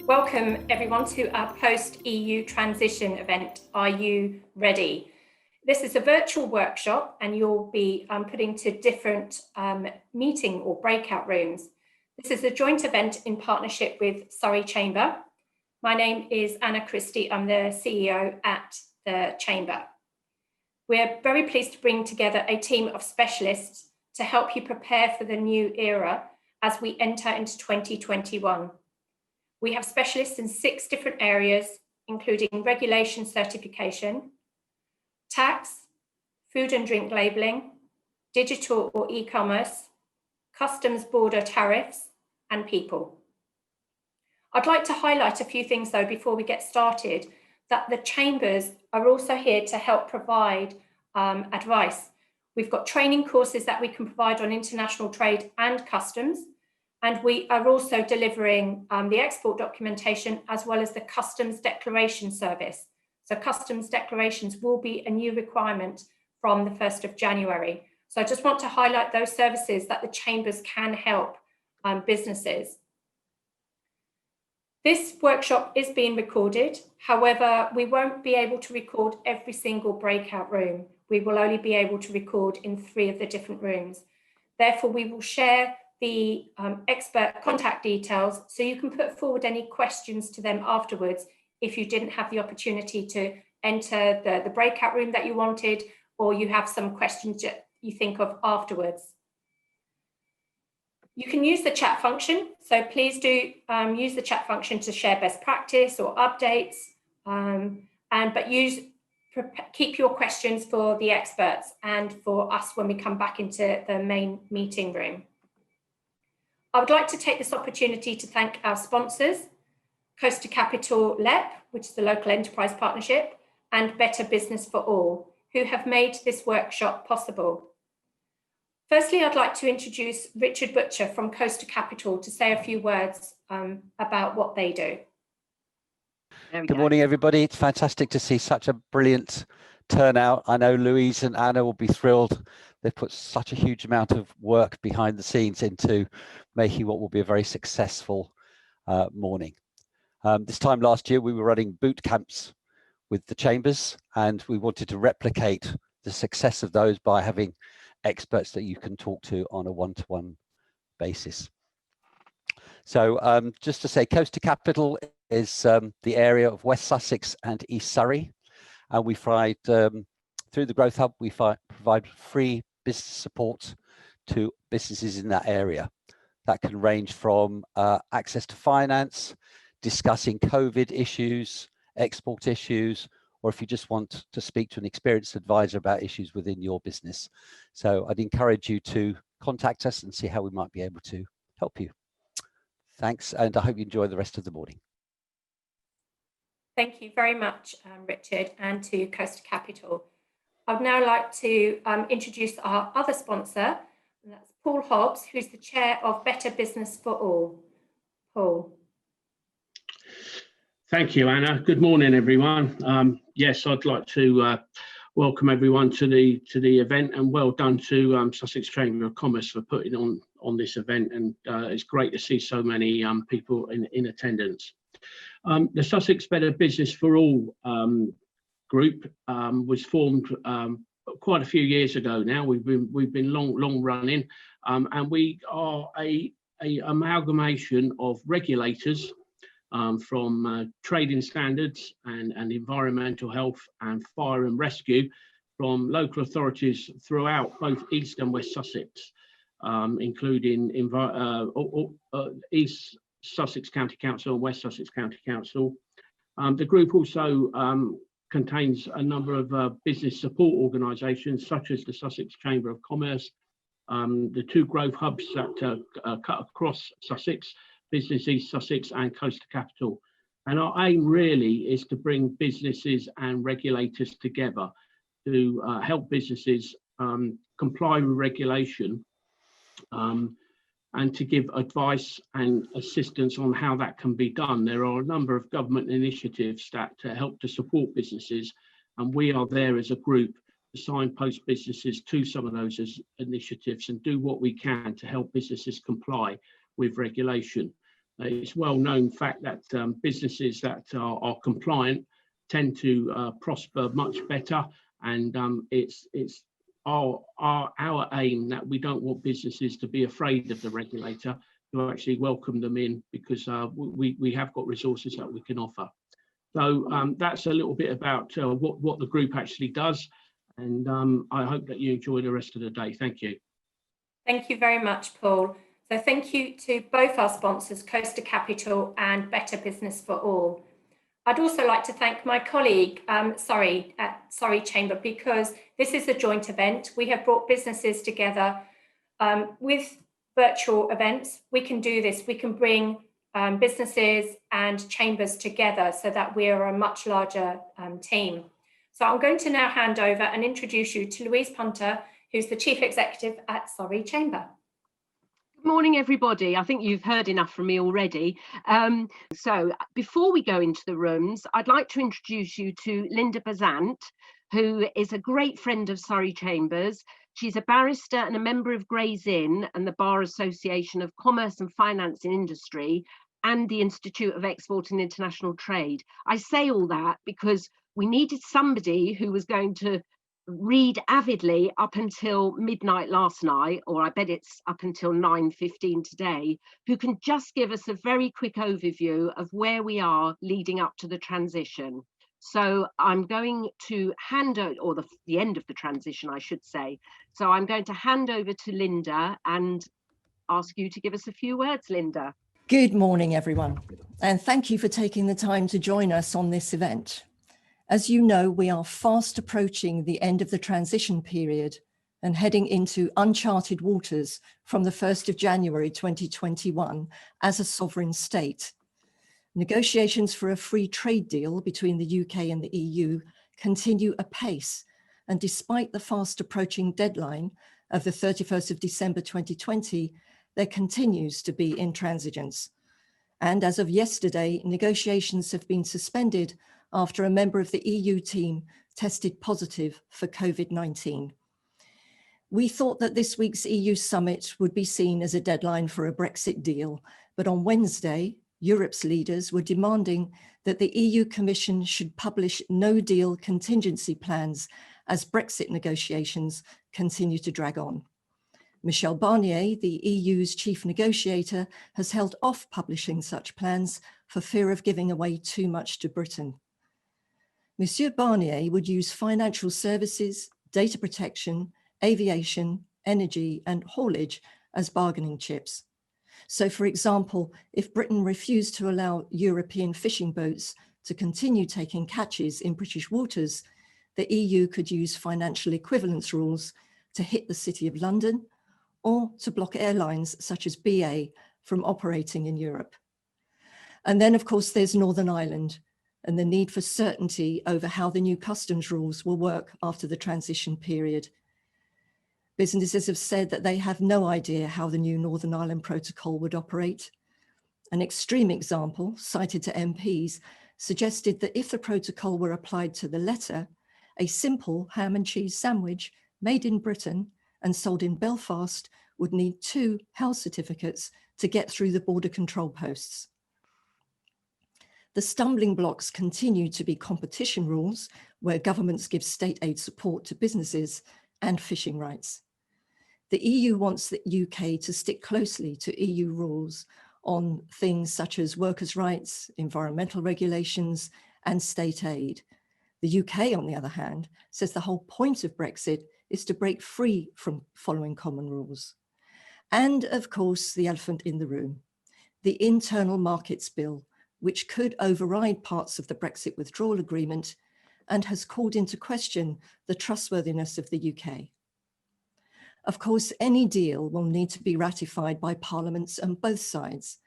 Welcome everyone to our post-EU transition event, Are You Ready? This is a virtual workshop and you'll be putting to different meeting or breakout rooms. This is a joint event in partnership with Surrey Chamber. My name is Anna Christie, I'm the CEO at the Chamber. We're very pleased to bring together a team of specialists to help you prepare for the new era as we enter into 2021. We have specialists in 6 different areas, including regulation certification, tax, food and drink labelling, digital or e-commerce, customs border tariffs, and people. I'd like to highlight a few things though before we get started, that the chambers are also here to help provide advice. We've got training courses that we can provide on international trade and customs, and we are also delivering the export documentation as well as the customs declaration service. So customs declarations will be a new requirement from the 1st of January. So I just want to highlight those services that the chambers can help businesses. This workshop is being recorded. However, we won't be able to record every single breakout room. We will only be able to record in 3 of the different rooms. Therefore, we will share the expert contact details so you can put forward any questions to them afterwards if you didn't have the opportunity to enter the breakout room that you wanted, or you have some questions that you think of afterwards. You can use the chat function, so please do use the chat function to share best practice or updates, but keep your questions for the experts and for us when we come back into the main meeting room. I would like to take this opportunity to thank our sponsors, Coast to Capital LEP, which is the Local Enterprise Partnership, and Better Business for All, who have made this workshop possible. Firstly, I'd like to introduce Richard Butcher from Coast to Capital to say a few words about what they do. Good morning, everybody. It's fantastic to see such a brilliant turnout. I know Louise and Anna will be thrilled. They've put such a huge amount of work behind the scenes into making what will be a very successful morning. This time last year, we were running boot camps with the chambers, and we wanted to replicate the success of those by having experts that you can talk to on a one-to-one basis. So just to say, Coast to Capital is the area of West Sussex and East Surrey, and we provide, through the Growth Hub, we provide free business support to businesses in that area. That can range from access to finance, discussing COVID issues, export issues, or if you just want to speak to an experienced advisor about issues within your business. So I'd encourage you to contact us and see how we might be able to help you. Thanks, and I hope you enjoy the rest of the morning. Thank you very much, Richard, and to Coast to Capital. I'd now like to introduce our other sponsor, and that's Paul Hobbs, who's the chair of Better Business for All. Paul. Thank you, Anna. Good morning, everyone. Yes, I'd like to welcome everyone to the event, and well done to Sussex Chamber of Commerce for putting on this event. And it's great to see so many people in attendance. The Sussex Better Business for All group was formed quite a few years ago now. We've been long running, and we are a amalgamation of regulators from trading standards and environmental health and fire and rescue from local authorities throughout both East and West Sussex, including East Sussex County Council and West Sussex County Council. The group also contains a number of business support organisations such as the Sussex Chamber of Commerce, the 2 growth hubs that cut across Sussex, Business East Sussex and Coast to Capital. And our aim really is to bring businesses and regulators together to help businesses comply with regulation and to give advice and assistance on how that can be done. There are a number of government initiatives that help to support businesses, and we are there as a group to signpost businesses to some of those initiatives and do what we can to help businesses comply with regulation. It's well known fact that businesses that are compliant tend to prosper much better, and it's our aim that we don't want businesses to be afraid of the regulator, to actually welcome them in, because we have got resources that we can offer. So that's a little bit about what the group actually does, and I hope that you enjoy the rest of the day. Thank you. Thank you very much, Paul. So thank you to both our sponsors, Coaster Capital and Better Business for All. I'd also like to thank my colleague, at Surrey Chamber, because this is a joint event. We have brought businesses together with virtual events. We can do this. We can bring businesses and chambers together so that we are a much larger team. So I'm going to now hand over and introduce you to Louise Punter, who's the Chief Executive at Surrey Chamber. Good morning, everybody. I think you've heard enough from me already. So before we go into the rooms, I'd like to introduce you to Linda Bazant, who is a great friend of Surrey Chambers. She's a barrister and a member of Gray's Inn and the Bar Association of Commerce and Finance in Industry and the Institute of Export and International Trade. I say all that because we needed somebody who was going to read avidly up until midnight last night, or I bet it's up until 9:15 today, who can just give us a very quick overview of where we are leading up to the transition. So I'm going to hand over, or the end of the transition, I should say. So I'm going to hand over to Linda and ask you to give us a few words, Linda. Good morning, everyone, and thank you for taking the time to join us on this event. As you know, we are fast approaching the end of the transition period and heading into uncharted waters from the 1st of January 2021 as a sovereign state. Negotiations for a free trade deal between the UK and the EU continue apace, and despite the fast approaching deadline of the 31st of December 2020, there continues to be intransigence. And as of yesterday, negotiations have been suspended after a member of the EU team tested positive for COVID-19. We thought that this week's EU summit would be seen as a deadline for a Brexit deal, but on Wednesday, Europe's leaders were demanding that the EU Commission should publish no-deal contingency plans as Brexit negotiations continue to drag on. Michel Barnier, the EU's chief negotiator, has held off publishing such plans for fear of giving away too much to Britain. Monsieur Barnier would use financial services, data protection, aviation, energy, and haulage as bargaining chips. So, for example, if Britain refused to allow European fishing boats to continue taking catches in British waters, the EU could use financial equivalence rules to hit the City of London or to block airlines such as BA from operating in Europe. And then, of course, there's Northern Ireland and the need for certainty over how the new customs rules will work after the transition period. Businesses have said that they have no idea how the new Northern Ireland Protocol would operate. An extreme example, cited to MPs, suggested that if the protocol were applied to the letter, a simple ham and cheese sandwich made in Britain and sold in Belfast would need 2 health certificates to get through the border control posts. The stumbling blocks continue to be competition rules, where governments give state aid support to businesses, and fishing rights. The EU wants the UK to stick closely to EU rules on things such as workers' rights, environmental regulations, and state aid. The UK, on the other hand, says the whole point of Brexit is to break free from following common rules. And of course, the elephant in the room, the Internal Markets Bill, which could override parts of the Brexit withdrawal agreement and has called into question the trustworthiness of the UK. Of course, any deal will need to be ratified by parliaments on both sides.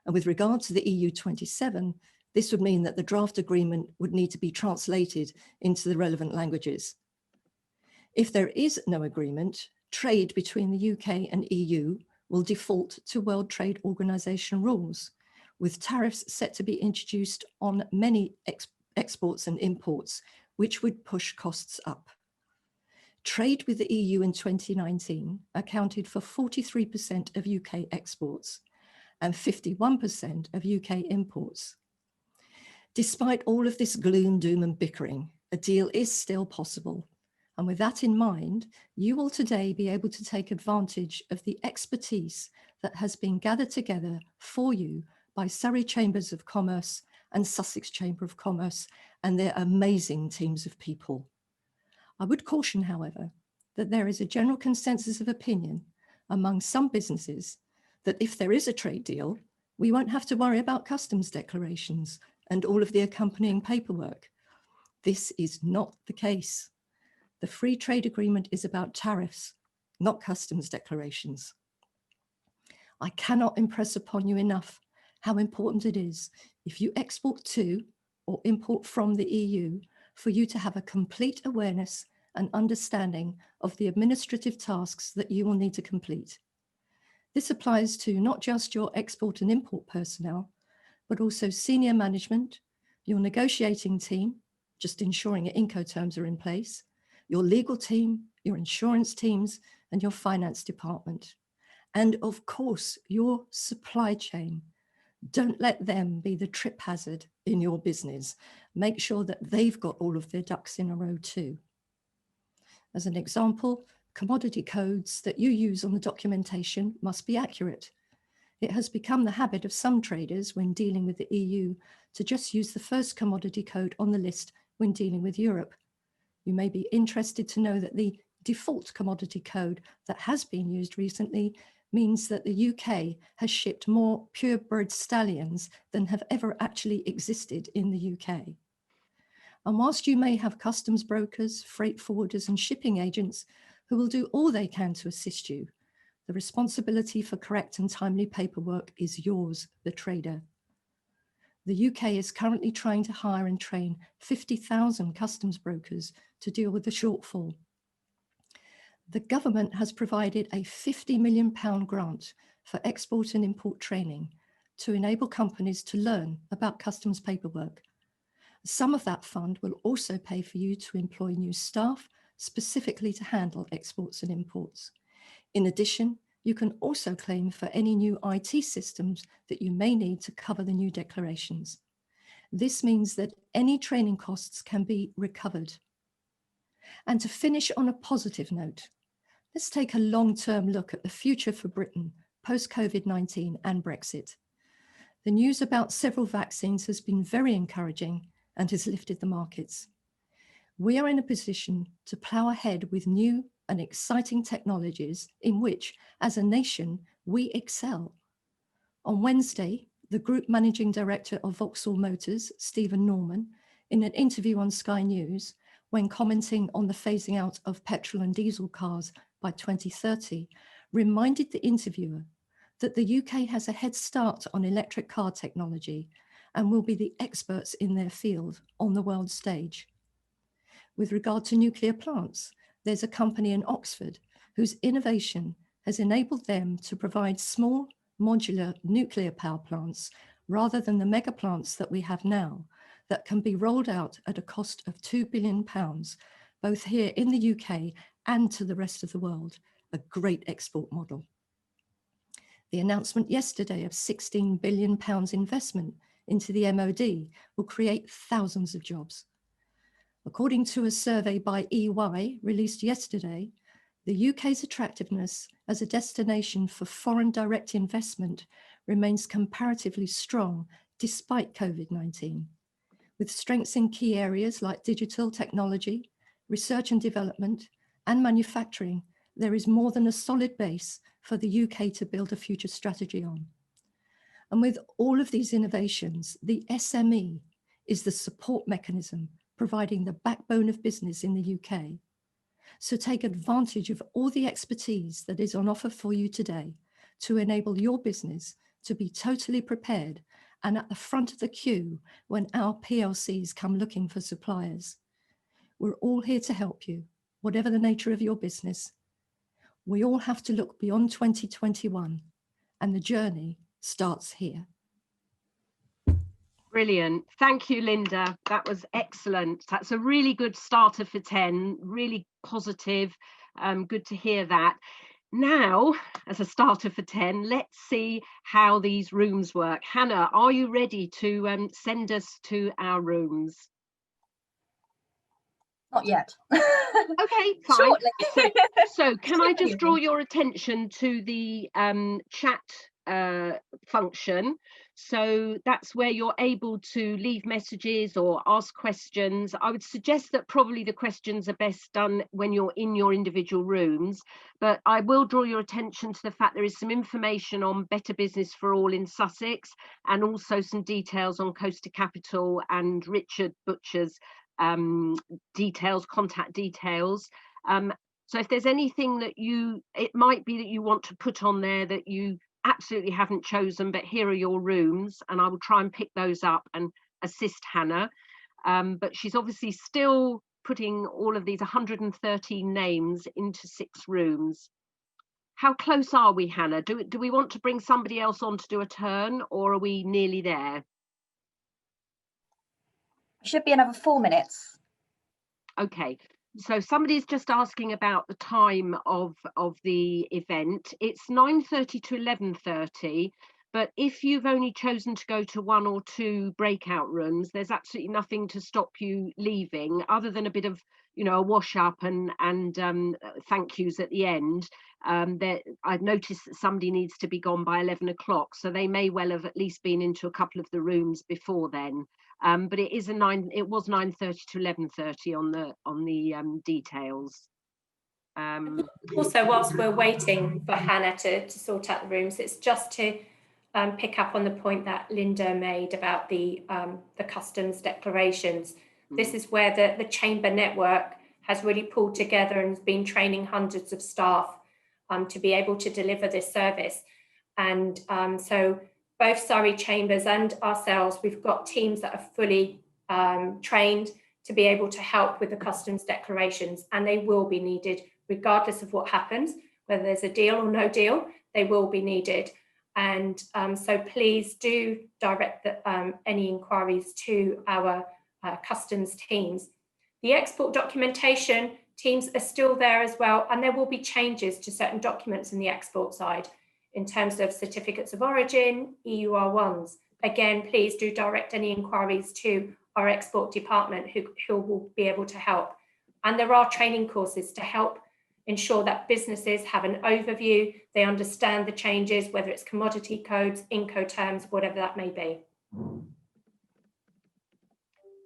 And with regard to the EU27, this would mean that the draft agreement would need to be translated into the relevant languages. If there is no agreement, trade between the UK and EU will default to World Trade Organization rules, with tariffs set to be introduced on many exports and imports, which would push costs up. Trade with the EU in 2019 accounted for 43% of UK exports, and 51% of UK imports. Despite all of this gloom, doom and bickering, a deal is still possible. And with that in mind, you will today be able to take advantage of the expertise that has been gathered together for you by Surrey Chambers of Commerce and Sussex Chamber of Commerce and their amazing teams of people. I would caution, however, that there is a general consensus of opinion among some businesses that if there is a trade deal, we won't have to worry about customs declarations and all of the accompanying paperwork. This is not the case. The free trade agreement is about tariffs, not customs declarations. I cannot impress upon you enough how important it is, if you export to or import from the EU, for you to have a complete awareness and understanding of the administrative tasks that you will need to complete. This applies to not just your export and import personnel, but also senior management, your negotiating team, just ensuring your Incoterms are in place, your legal team, your insurance teams, and your finance department. And of course, your supply chain. Don't let them be the trip hazard in your business. Make sure that they've got all of their ducks in a row too. As an example, commodity codes that you use on the documentation must be accurate. It has become the habit of some traders when dealing with the EU to just use the first commodity code on the list when dealing with Europe. You may be interested to know that the default commodity code that has been used recently means that the UK has shipped more purebred stallions than have ever actually existed in the UK. And whilst you may have customs brokers, freight forwarders and shipping agents who will do all they can to assist you, the responsibility for correct and timely paperwork is yours, the trader. The UK is currently trying to hire and train 50,000 customs brokers to deal with the shortfall. The government has provided a £50 million grant for export and import training to enable companies to learn about customs paperwork. Some of that fund will also pay for you to employ new staff specifically to handle exports and imports. In addition, you can also claim for any new IT systems that you may need to cover the new declarations. This means that any training costs can be recovered. And to finish on a positive note, let's take a long-term look at the future for Britain post-COVID-19 and Brexit. The news about several vaccines has been very encouraging and has lifted the markets. We are in a position to plough ahead with new and exciting technologies in which, as a nation, we excel. On Wednesday, the Group Managing Director of Vauxhall Motors, Stephen Norman, in an interview on Sky News, when commenting on the phasing out of petrol and diesel cars by 2030, reminded the interviewer that the UK has a head start on electric car technology and will be the experts in their field on the world stage. With regard to nuclear plants, there's a company in Oxford whose innovation has enabled them to provide small modular nuclear power plants rather than the mega plants that we have now that can be rolled out at a cost of £2 billion, both here in the UK and to the rest of the world, a great export model. The announcement yesterday of £16 billion investment into the MOD will create thousands of jobs. According to a survey by EY released yesterday, the UK's attractiveness as a destination for foreign direct investment remains comparatively strong despite COVID-19, with strengths in key areas like digital technology, research and development, and manufacturing. There is more than a solid base for the UK to build a future strategy on. And with all of these innovations, the SME is the support mechanism providing the backbone of business in the UK. So take advantage of all the expertise that is on offer for you today to enable your business to be totally prepared and at the front of the queue when our PLCs come looking for suppliers. We're all here to help you, whatever the nature of your business. We all have to look beyond 2021, and the journey starts here. Brilliant. Thank you, Linda. That was excellent. That's a really good starter for 10, really positive. Good to hear that. Now, as a starter for 10, let's see how these rooms work. Hannah, are you ready to send us to our rooms? Not yet. Okay, fine. So can I just draw Anyway. your attention to the chat function? So that's where you're able to leave messages or ask questions. I would suggest that probably the questions are best done when you're in your individual rooms, but I will draw your attention to the fact there is some information on Better Business for All in Sussex, and also some details on Coaster Capital and Richard Butcher's details, contact details. So if there's anything that it might be that you want to put on there that you absolutely haven't chosen, but here are your rooms, and I will try and pick those up and assist Hannah. But she's obviously still putting all of these 113 names into 6 rooms. How close are we, Hannah? Do we want to bring somebody else on to do a turn, or are we nearly there? Should be another 4 minutes. Okay, so somebody's just asking about the time of the event. It's 9:30 to 11:30, but if you've only chosen to go to 1 or 2 breakout rooms, there's absolutely nothing to stop you leaving, other than a bit of, a wash up and thank yous at the end. I've noticed that somebody needs to be gone by 11 o'clock, so they may well have at least been into a couple of the rooms before then. But it was 9:30 to 11:30 on the details. Also, whilst we're waiting for Hannah to sort out the rooms, it's just to pick up on the point that Linda made about the customs declarations. This is where the chamber network has really pulled together and has been training hundreds of staff to be able to deliver this service. And so both Surrey chambers and ourselves, we've got teams that are fully trained to be able to help with the customs declarations, and they will be needed regardless of what happens, whether there's a deal or no deal, they will be needed. And so please do direct any inquiries to our customs teams. The export documentation teams are still there as well, and there will be changes to certain documents in the export side in terms of certificates of origin, EUR1s. Again, please do direct any inquiries to our export department who will be able to help. And there are training courses to help ensure that businesses have an overview, they understand the changes, whether it's commodity codes, Incoterms, whatever that may be.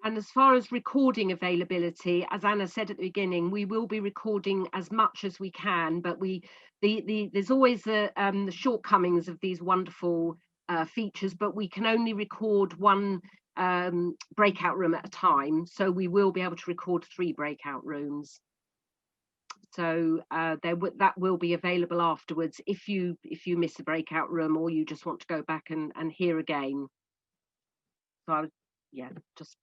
And as far as recording availability, as Anna said at the beginning, we will be recording as much as we can, but there's always the shortcomings of these wonderful features, but we can only record 1 breakout room at a time, so we will be able to record 3 breakout rooms. So that will be available afterwards if you miss a breakout room or you just want to go back and hear again. So I would, just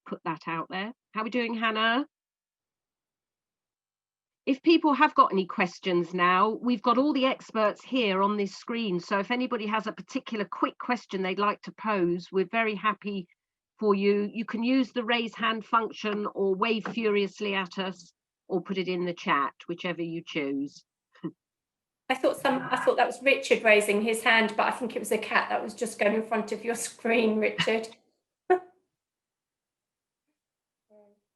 put that out there. How are we doing, Hannah? If people have got any questions now, we've got all the experts here on this screen. So if anybody has a particular quick question they'd like to pose, we're very happy for you. You can use the raise hand function or wave furiously at us or put it in the chat, whichever you choose. I thought that was Richard raising his hand, but I think it was a cat that was just going in front of your screen, Richard.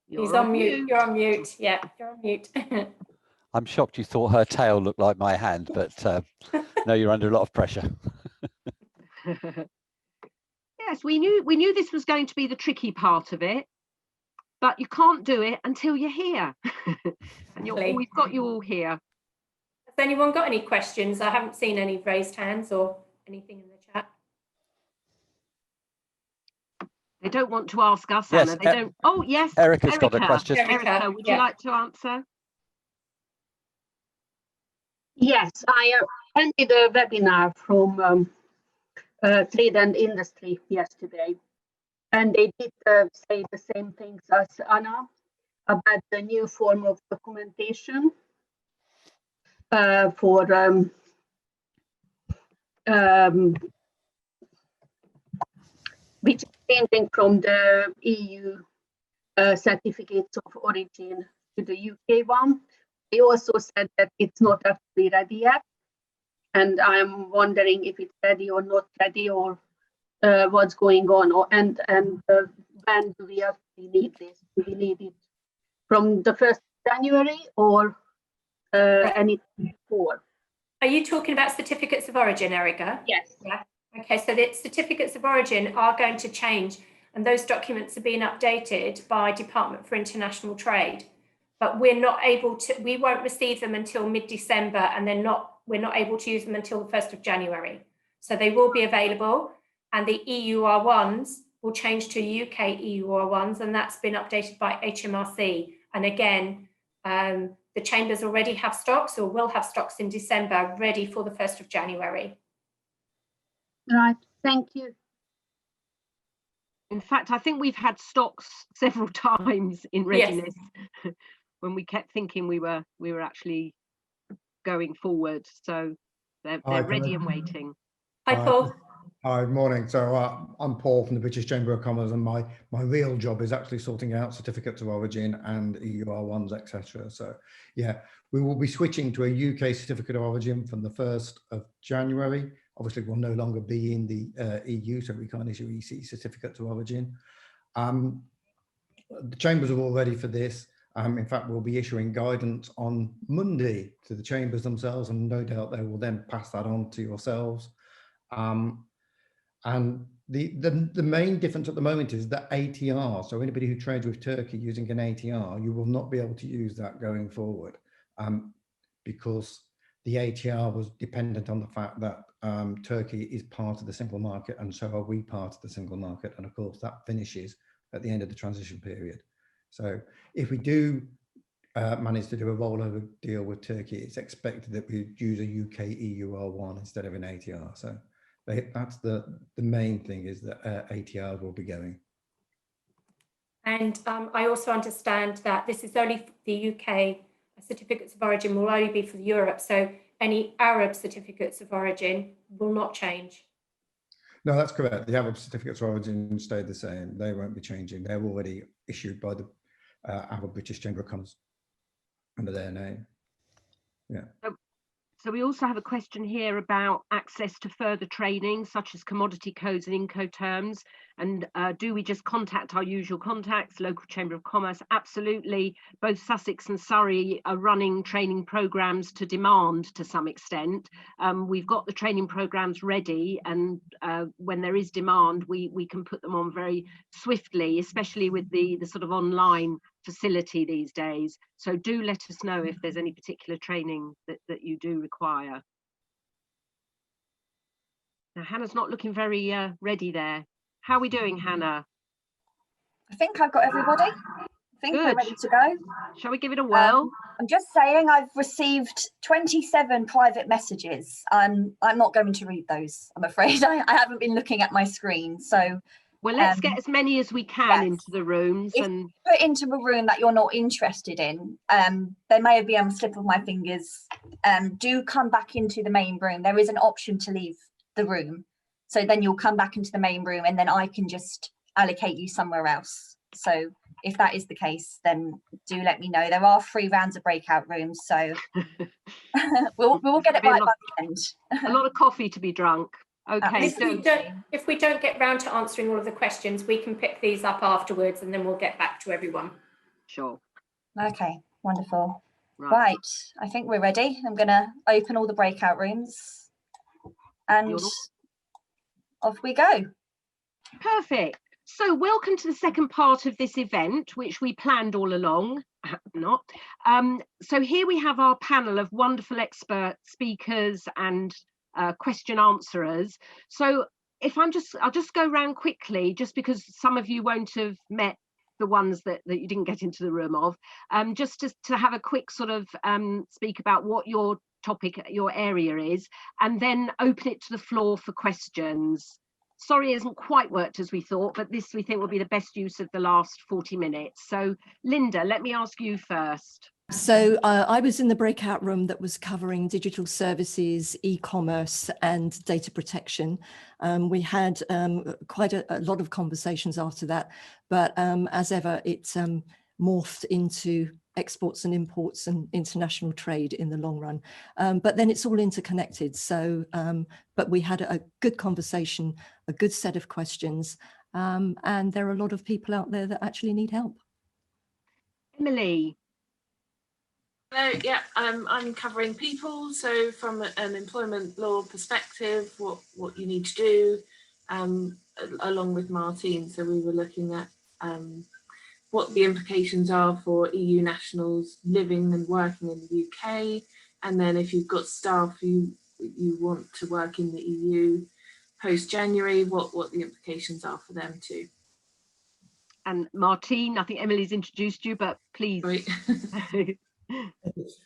He's on mute. You're on mute. Yeah, you're on mute. I'm shocked you thought her tail looked like my hand, but no, you're under a lot of pressure. Yes, we knew this was going to be the tricky part of it, but you can't do it until you're here. And we've got you all here. Has anyone got any questions? I haven't seen any raised hands or anything in the chat. They don't want to ask us, Yes, Anna. They don't. Oh, yes. Erica's got a question. Erica, would you like to answer? Yes, I attended a webinar from Trade and Industry yesterday, and they did say the same things as Anna about the new form of documentation for which is changing from the EU certificates of origin to the UK one. they also said that it's not actually ready yet. And I'm wondering if it's ready or not ready, or what's going on, or and when do we actually need this? Do we need it from the 1st of January or anything before? Are you talking about certificates of origin, Erica? Yes. Yeah. Okay, so the certificates of origin are going to change, and those documents are being updated by Department for International Trade. But we're not able to, we won't receive them until mid-December, and we're not able to use them until the 1st of January. So they will be available, and the EUR1s will change to UK EUR1s, and that's been updated by HMRC. And again, the chambers already have stocks, or will have stocks in December, ready for the 1st of January. Right, thank you. In fact, I think we've had stocks several times in readiness. Yes. When we kept thinking we were actually going forward, so they're ready and waiting. Hi, Paul. Hi, morning. So I'm Paul from the British Chamber of Commerce, and my real job is actually sorting out certificates of origin and EUR1s, etc. So yeah, we will be switching to a UK certificate of origin from the 1st of January. Obviously, we'll no longer be in the EU, so we can't issue EC certificates of origin. The chambers are all ready for this. In fact, we'll be issuing guidance on Monday to the chambers themselves, and no doubt they will then pass that on to yourselves. And the main difference at the moment is that ATR. So anybody who trades with Turkey using an ATR, you will not be able to use that going forward, because the ATR was dependent on the fact that Turkey is part of the single market, and so are we part of the single market. And of course, that finishes at the end of the transition period. So if we do manage to do a rollover deal with Turkey, it's expected that we use a UK EUR1 instead of an ATR. So that's the main thing, is that ATR will be going. And I also understand that this is only the UK certificates of origin will only be for Europe. So any Arab certificates of origin will not change. No, that's correct. The Arab certificates of origin stay the same. They won't be changing. They're already issued by the Arab British Chamber of Commerce under their name. Yeah. So we also have a question here about access to further training, such as commodity codes and Incoterms. And do we just contact our usual contacts, local Chamber of Commerce? Absolutely. Both Sussex and Surrey are running training programmes to demand to some extent. We've got the training programmes ready, and when there is demand, we can put them on very swiftly, especially with the sort of online facility these days. So do let us know if there's any particular training that you do require. Now, Hannah's not looking very ready there. How are we doing, Hannah? I think I've got everybody. I think we're ready to go. Shall we give it a whirl? I'm just saying, I've received 27 private messages. I'm not going to read those, I'm afraid. I haven't been looking at my screen. So well, let's get as many as we can into the rooms. If and you put into a room that you're not interested in, there may be a slip of my fingers. Do come back into the main room. There is an option to leave the room. So then you'll come back into the main room, and then I can just allocate you somewhere else. So if that is the case, then do let me know. There are 3 rounds of breakout rooms, so we'll get it right by the end. A lot of coffee to be drunk. Okay. If we don't get round to answering all of the questions, we can pick these up afterwards, and then we'll get back to everyone. Sure. Okay, wonderful. Right, I think we're ready. I'm going to open all the breakout rooms, and off we go. Perfect. So welcome to the second part of this event, which we planned all along. So here we have our panel of wonderful expert speakers and question answerers. So I'll just go around quickly, just because some of you won't have met the ones that you didn't get into the room of, just to have a quick sort of speak about what your topic, your area is, and then open it to the floor for questions. Sorry, it hasn't quite worked as we thought, but this we think will be the best use of the last 40 minutes. So Linda, let me ask you first. So I was in the breakout room that was covering digital services, e-commerce and data protection. We had quite a lot of conversations after that, but as ever, it's morphed into exports and imports and international trade in the long run. But then it's all interconnected. So, but we had a good conversation, a good set of questions, and there are a lot of people out there that actually need help. Emily. Hello, yeah, I'm covering people. So from an employment law perspective, what you need to do, along with Martine. So we were looking at what the implications are for EU nationals living and working in the UK. And then if you've got staff who you want to work in the EU post-January, what the implications are for them too. And Martine, I think Emily's introduced you, but please.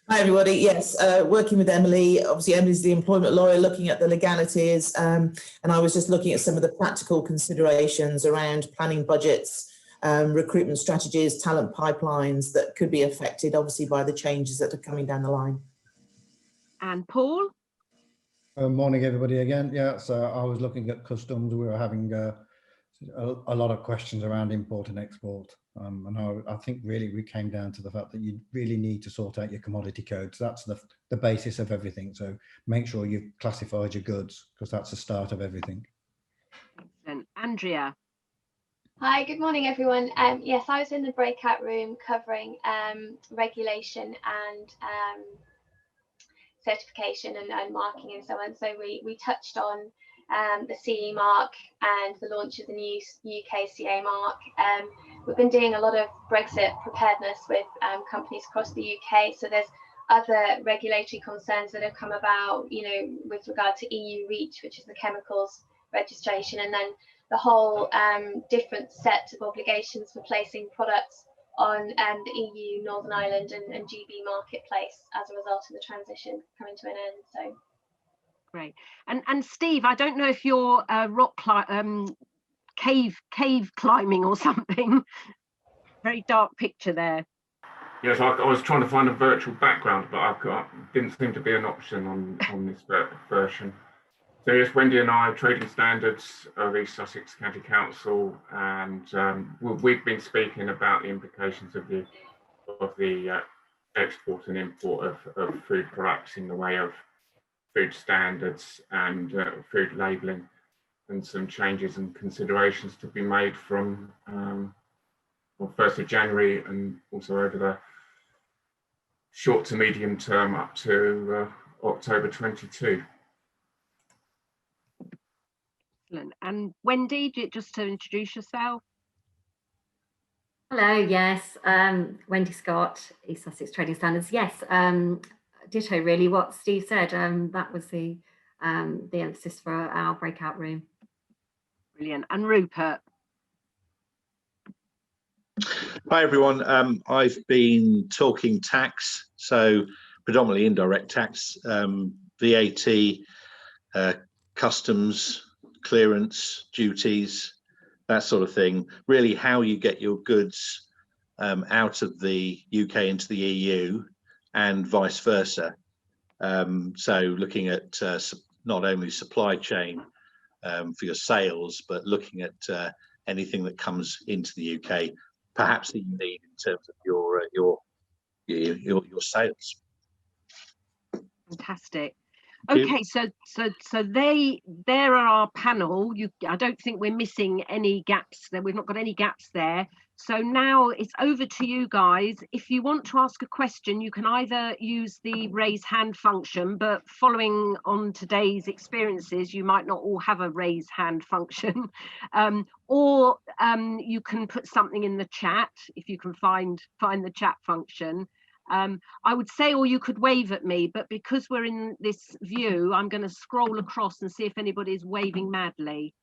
Hi everybody, yes, working with Emily. Obviously Emily's the employment lawyer looking at the legalities, and I was just looking at some of the practical considerations around planning budgets, recruitment strategies, talent pipelines that could be affected obviously by the changes that are coming down the line. And Paul? Morning everybody again. Yeah, so I was looking at customs. We were having a lot of questions around import and export. And I think really we came down to the fact that you really need to sort out your commodity codes. That's the basis of everything. So make sure you've classified your goods, because that's the start of everything. Excellent. Andrea. Hi, good morning everyone. Yes, I was in the breakout room covering regulation and certification and marking and so on. So we touched on the CE mark and the launch of the new UK CA mark. We've been doing a lot of Brexit preparedness with companies across the UK. So there's other regulatory concerns that have come about, you know, with regard to EU REACH, which is the chemicals registration, and then the whole different set of obligations for placing products on the EU Northern Ireland and GB marketplace as a result of the transition coming to an end. So. Great. And Steve, I don't know if you're cave climbing or something. Very dark picture there. Yes, I was trying to find a virtual background, but didn't seem to be an option on this version. So yes, Wendy and I, Trading Standards of East Sussex County Council, and we've been speaking about the implications of the export and import of food products in the way of food standards and food labelling, and some changes and considerations to be made from 1st of January and also over the short to medium term up to October 22. Excellent. And Wendy, just to introduce yourself. Hello, yes, Wendy Scott, East Sussex Trading Standards. Yes, ditto really what Steve said. That was the emphasis for our breakout room. Brilliant. And Rupert. Hi everyone. I've been talking tax, so predominantly indirect tax, VAT, customs, clearance, duties, that sort of thing. Really, how you get your goods out of the UK into the EU and vice versa. So looking at not only supply chain for your sales, but looking at anything that comes into the UK, perhaps that you need in terms of your sales. Fantastic. Okay, so there are our panel. I don't think we're missing any gaps there. We've not got any gaps there. So now it's over to you guys. If you want to ask a question, you can either use the raise hand function, but following on today's experiences, you might not all have a raise hand function, or you can put something in the chat if you can find the chat function. I would say, or you could wave at me, but because we're in this view, I'm going to scroll across and see if anybody's waving madly.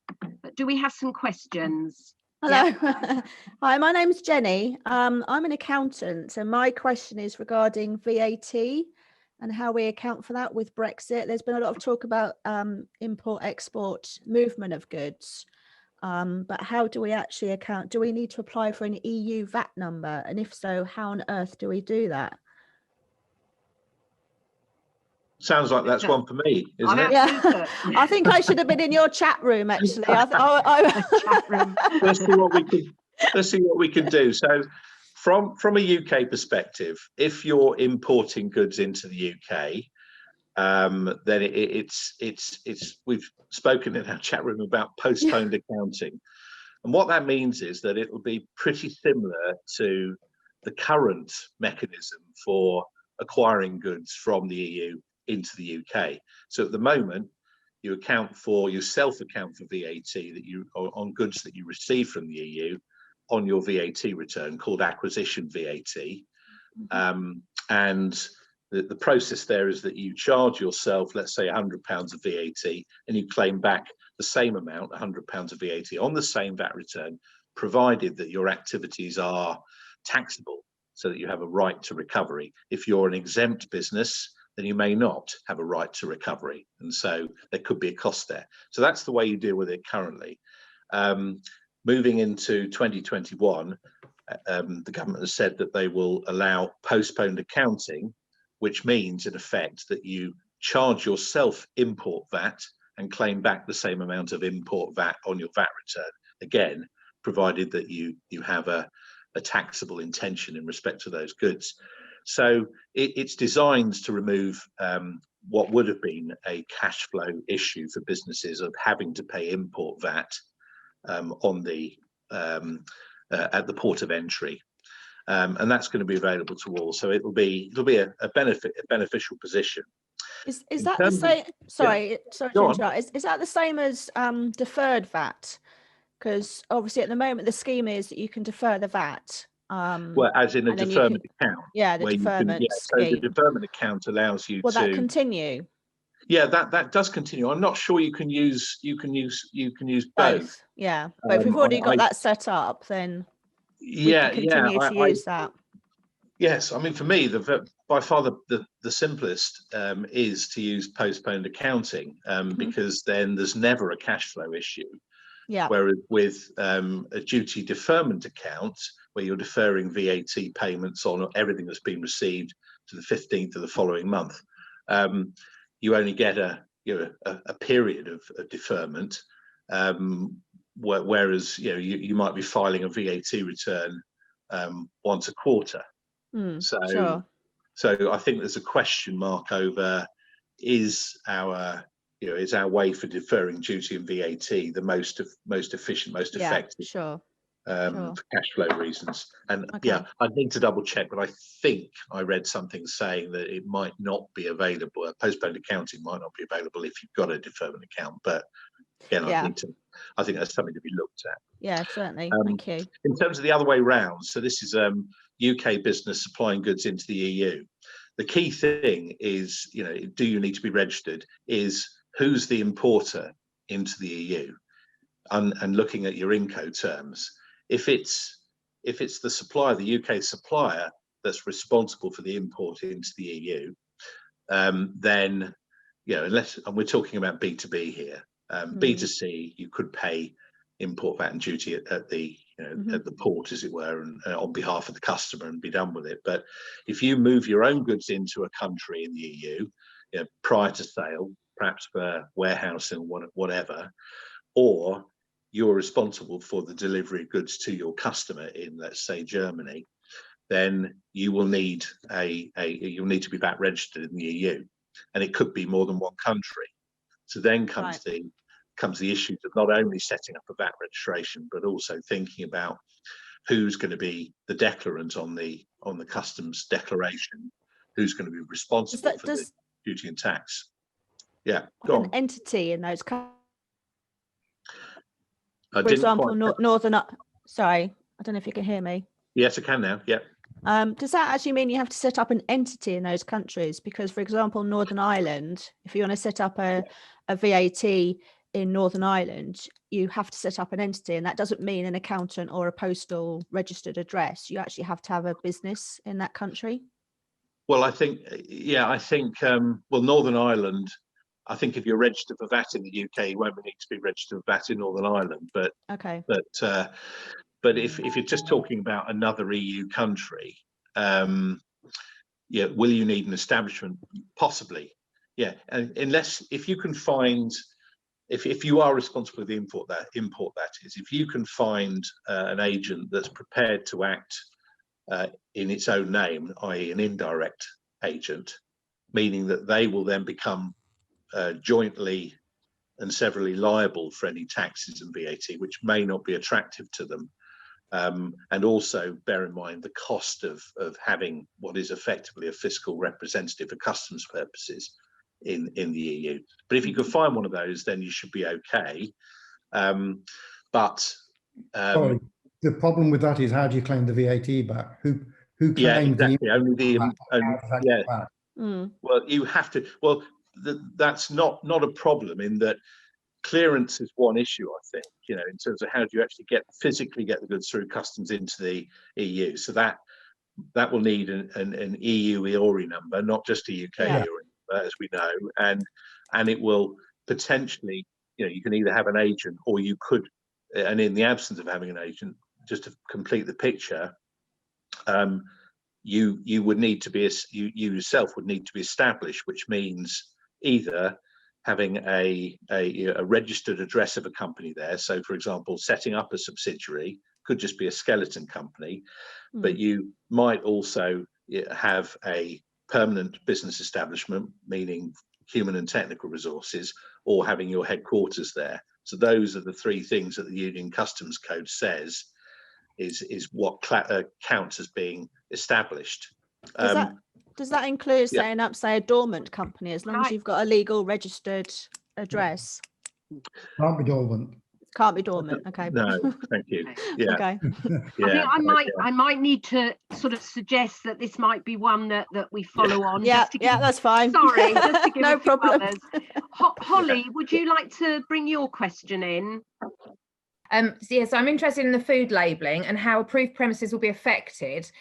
But do we have some questions? Hello. Yeah. Hi, my name's Jenny. I'm an accountant, and my question is regarding VAT and how we account for that with Brexit. There's been a lot of talk about import-export movement of goods, but how do we actually account? Do we need to apply for an EU VAT number? And if so, how on earth do we do that? Sounds like that's one for me, isn't it? Yeah, I think I should have been in your chat room actually. Let's see what we can do. So From a UK perspective, if you're importing goods into the UK, then it's we've spoken in our chat room about postponed accounting, and what that means is that it will be pretty similar to the current mechanism for acquiring goods from the EU into the UK. So at the moment, you self-account for VAT that you on goods that you receive from the EU on your VAT return, called acquisition VAT, and the process there is that you charge yourself, let's say £100 of VAT, and you claim back the same amount, £100 of VAT, on the same VAT return, provided that your activities are taxable, so that you have a right to recovery. If you're an exempt business, then you may not have a right to recovery, and so there could be a cost there. So that's the way you deal with it currently. Moving into 2021, the government has said that they will allow postponed accounting, which means in effect that you charge yourself import VAT and claim back the same amount of import VAT on your VAT return, again, provided that you have a taxable intention in respect to those goods. So it's designed to remove what would have been a cash flow issue for businesses of having to pay import VAT on the at the port of entry, and that's going to be available to all. So it'll be a beneficial position. Is that the same? Sorry to interrupt. Is that the same as deferred VAT? Because obviously at the moment the scheme is that you can defer the VAT. Well, as in a deferment account. Yeah, the deferment scheme. So the deferment account allows you Will to. that continue? Yeah, that does continue. I'm not sure you can use both. Yeah, but if we've already got that set up, then we can continue to use that. Yes, I mean, for me, by far the simplest is to use postponed accounting, because then there's never a cash flow issue. Yeah. Whereas with a duty deferment account, where you're deferring VAT payments on everything that's been received to the 15th of the following month, you only get a period of deferment, whereas you might be filing a VAT return once a quarter. So I think there's a question mark over is our way for deferring duty and VAT the most efficient, most effective for cash flow reasons. And yeah, I need to double check, but I think I read something saying that it might not be available. Postponed accounting might not be available if you've got a deferment account, but again, I think that's something to be looked at. Yeah, certainly. Thank you. In terms of the other way round, so this is UK business supplying goods into the EU. The key thing is, do you need to be registered? Is who's the importer into the EU, and looking at your Incoterms. If it's the supplier, the UK supplier, that's responsible for the import into the EU, then unless, and we're talking about B2B here, B2C, you could pay import VAT and duty at the at the port, as it were, and on behalf of the customer, and be done with it. But if you move your own goods into a country in the EU, prior to sale, perhaps for warehousing or whatever, or you're responsible for the delivery of goods to your customer in, let's say, Germany, then you will need you'll need to be VAT registered in the EU, and it could be more than one country. So then comes the issues of not only setting up a VAT registration, but also thinking about who's going to be the declarant on the customs declaration, who's going to be responsible for the duty and tax. Yeah, go on. An entity in those countries. For example, Northern. Sorry, I don't know if you can hear me. Yes, I can now. Yeah. Does that actually mean you have to set up an entity in those countries? Because, for example, Northern Ireland, if you want to set up a VAT in Northern Ireland, you have to set up an entity, and that doesn't mean an accountant or a postal registered address. You actually have to have a business in that country. Well, I think Northern Ireland, I think if you're registered for VAT in the UK, you won't need to be registered for VAT in Northern Ireland. But if you're just talking about another EU country, will you need an establishment? Possibly, yeah. And unless if you can find, if you are responsible for the import, that is, if you can find an agent that's prepared to act in its own name, i.e. an indirect agent, meaning that they will then become jointly and severally liable for any taxes and VAT, which may not be attractive to them. And also bear in mind the cost of having what is effectively a fiscal representative for customs purposes in the EU. But if you could find one of those, then you should be okay. Sorry, the problem with that is, how do you claim the VAT back? Who claims yeah, exactly. the Only the yeah. Mm. Well, you have to. Well, that's not a problem in that. Clearance is one issue, I think, in terms of how do you actually physically get the goods through customs into the EU. So that will need an EU EORI number, not just a UK EORI number, as we know, and it will potentially, you can either have an agent, or you could, and in the absence of having an agent, just to complete the picture, you would need to be you yourself would need to be established, which means either having a registered address of a company there. So, for example, setting up a subsidiary could just be a skeleton company, but you might also have a permanent business establishment, meaning human and technical resources, or having your headquarters there. So those are the three things that the Union Customs Code says is what counts as being established. Does that include setting up, say, a dormant company, as long as you've got a legal registered address? Can't be dormant. Can't be dormant. Okay. No, thank you. Yeah. Okay. Yeah. I think I might need to sort of suggest that this might be one that we follow on. Yeah, just to give, that's fine. Sorry, just to give No a few problem. others. Holly, would you like to bring your question in? So I'm interested in the food labelling and how approved premises will be affected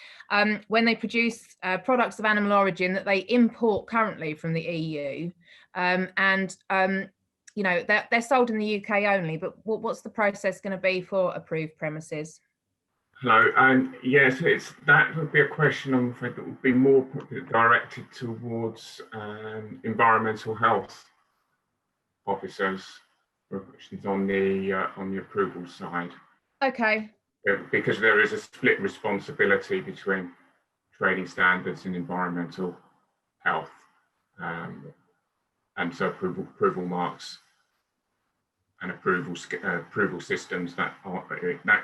when they produce products of animal origin that they import currently from the EU, they're sold in the UK only, but what's the process going to be for approved premises? Hello, yes, that would be a question, I'm afraid, that would be more directed towards environmental health officers. Questions on the approval side. Okay. Because there is a split responsibility between trading standards and environmental health, and so approval marks and approval systems that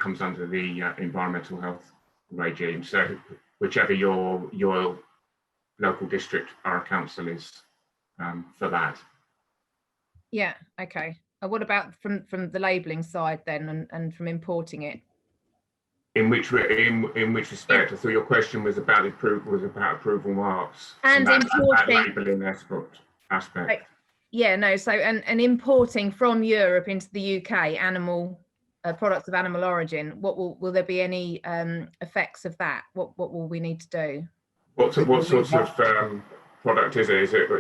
comes under the environmental health regime. So whichever your local district borough council is for that. Yeah. Okay. What about from the labelling side then, and from importing it? In which respect? I thought your question was about approval marks and importing that labelling aspect. Yeah, no. So and importing from Europe into the UK animal products of animal origin. Will there be any effects of that? What will we need to do? What sorts of product is it? Is it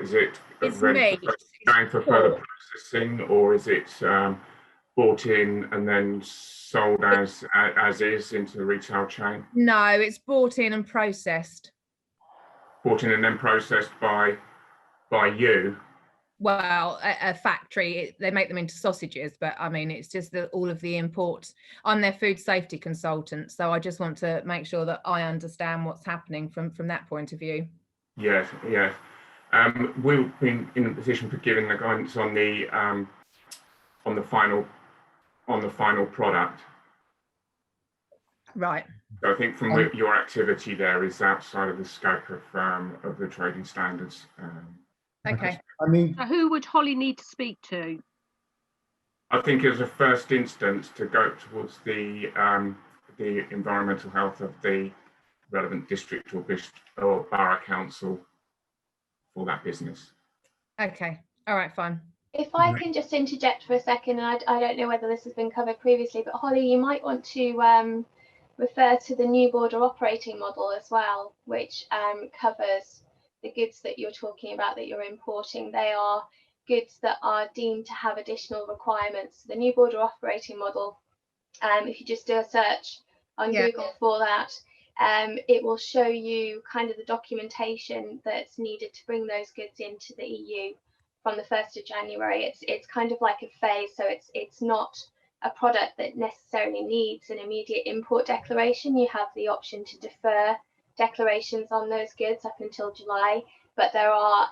ready going for further processing, or is it bought in and then sold as is into the retail chain? No, it's bought in and processed. Bought in and then processed by you? Well, a factory. They make them into sausages, but I mean, it's just that all of the imports. I'm their food safety consultant, so I just want to make sure that I understand what's happening from that point of view. Yes, yes. We've been in a position for giving the guidance on the final product. Right. So I think from your activity there is outside of the scope of the trading standards. Okay. I mean, who would Holly need to speak to? I think as a first instance to go towards the environmental health of the relevant district or borough council for that business. Okay. All right. Fine. If I can just interject for a second, and I don't know whether this has been covered previously, but Holly, you might want to refer to the new border operating model as well, which covers the goods that you're talking about that you're importing. They are goods that are deemed to have additional requirements. The new border operating model, if you just do a search on Google for that, it will show you kind of the documentation that's needed to bring those goods into the EU from the 1st of January. It's kind of like a phase, so it's not a product that necessarily needs an immediate import declaration, you have the option to defer declarations on those goods up until July. But there are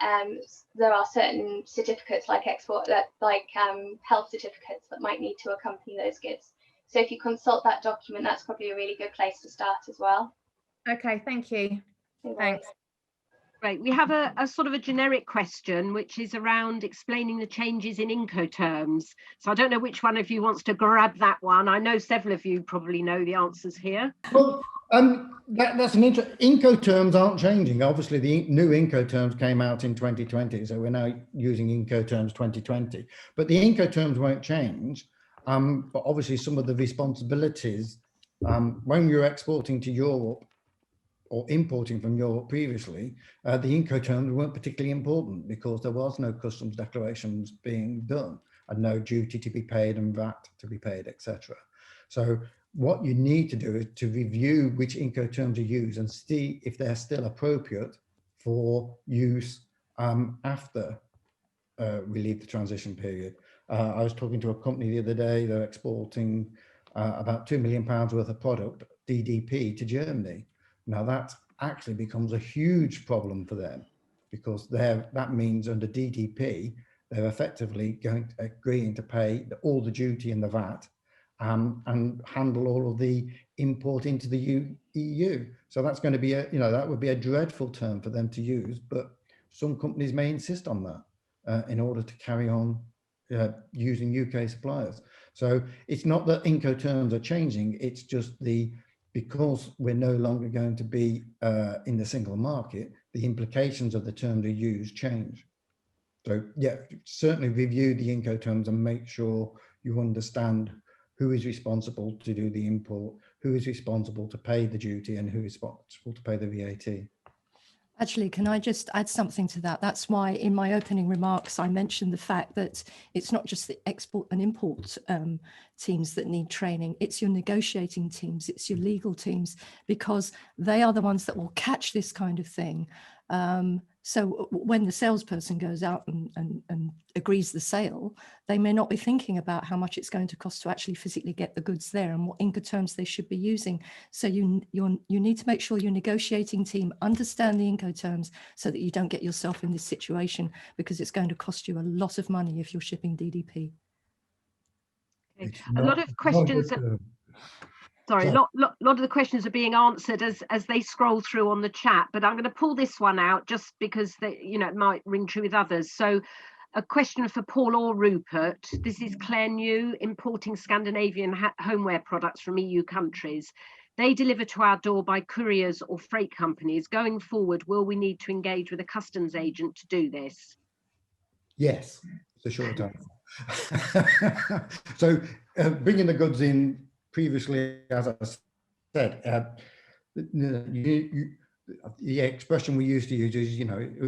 certain certificates like health certificates that might need to accompany those goods. So if you consult that document, that's probably a really good place to start as well. Okay, thank you. Thanks. Right, we have a sort of a generic question, which is around explaining the changes in Incoterms. So I don't know which one of you wants to grab that one. I know several of you probably know the answers here. Well, that's an Incoterms aren't changing. Obviously, the new Incoterms came out in 2020, so we're now using Incoterms 2020. But the Incoterms won't change. But obviously, some of the responsibilities when you're exporting to Europe or importing from Europe previously, the Incoterms weren't particularly important because there was no customs declarations being done and no duty to be paid and VAT to be paid, etc. So what you need to do is to review which Incoterms are used and see if they're still appropriate for use after we leave the transition period. I was talking to a company the other day, they're exporting about £2 million worth of product, DDP, to Germany. Now that actually becomes a huge problem for them because that means under DDP, they're effectively agreeing to pay all the duty and the VAT and handle all of the import into the EU. So that's going to be that would be a dreadful term for them to use, but some companies may insist on that in order to carry on using UK suppliers. So it's not that Incoterms are changing, it's just because we're no longer going to be in the single market, the implications of the terms we use change. So yeah, certainly review the Incoterms and make sure you understand who is responsible to do the import, who is responsible to pay the duty, and who is responsible to pay the VAT. Actually, can I just add something to that? That's why in my opening remarks, I mentioned the fact that it's not just the export and import teams that need training, it's your negotiating teams, it's your legal teams, because they are the ones that will catch this kind of thing. So when the salesperson goes out and agrees the sale, they may not be thinking about how much it's going to cost to actually physically get the goods there and what Incoterms they should be using. So you need to make sure your negotiating team understand the Incoterms so that you don't get yourself in this situation, because it's going to cost you a lot of money if you're shipping DDP. Okay. A lot of questions. Sorry, a lot of the questions are being answered as they scroll through on the chat, but I'm going to pull this one out just because it might ring true with others. So a question for Paul or Rupert. This is Claire New, importing Scandinavian homeware products from EU countries. They deliver to our door by couriers or freight companies. Going forward, will we need to engage with a customs agent to do this? Yes, it's a short answer. So bringing the goods in previously, as I said, the expression we used to use is,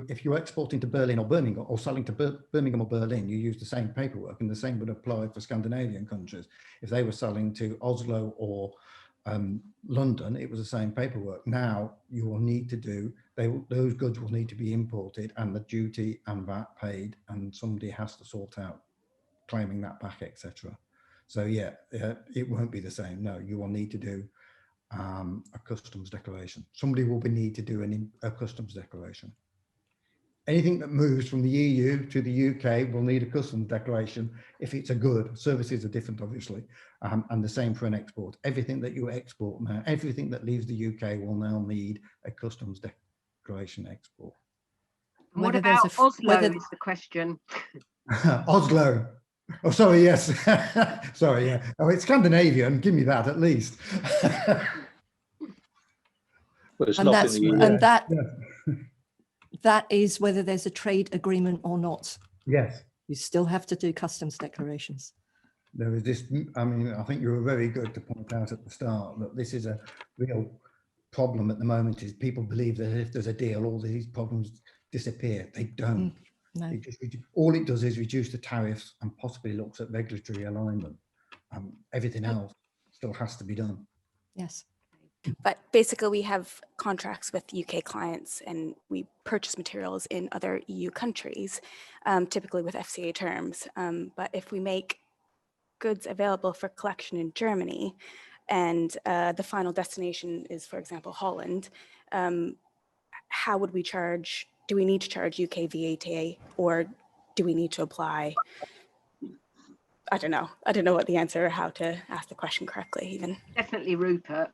if you're exporting to Berlin or Birmingham or selling to Birmingham or Berlin, you use the same paperwork, and the same would apply for Scandinavian countries. If they were selling to Oslo or London, it was the same paperwork. Now you will need to do, those goods will need to be imported and the duty and VAT paid, and somebody has to sort out claiming that back, etc. So yeah, it won't be the same. No, you will need to do a customs declaration. Somebody will need to do a customs declaration. Anything that moves from the EU to the UK will need a customs declaration if it's a good. Services are different, obviously, and the same for an export. Everything that you export now, everything that leaves the UK will now need a customs declaration export. What about Oslo is the question. Oslo. Oh, sorry, yes. Sorry, yeah. Oh, it's Scandinavian. Give me that at least. But it's that is whether there's a trade agreement or not. Yes. You still have to do customs declarations. There is this, I think you were very good to point out at the start that this is a real problem at the moment, is people believe that if there's a deal, all these problems disappear. They don't. No. All it does is reduce the tariffs and possibly looks at regulatory alignment. Everything else still has to be done. Yes. But basically we have contracts with UK clients and we purchase materials in other EU countries, typically with FCA terms. But if we make goods available for collection in Germany and the final destination is, for example, Holland, how would we charge? Do we need to charge UK VAT, or do we need to apply? I don't know. I don't know what the answer or how to ask the question correctly even. Definitely Rupert.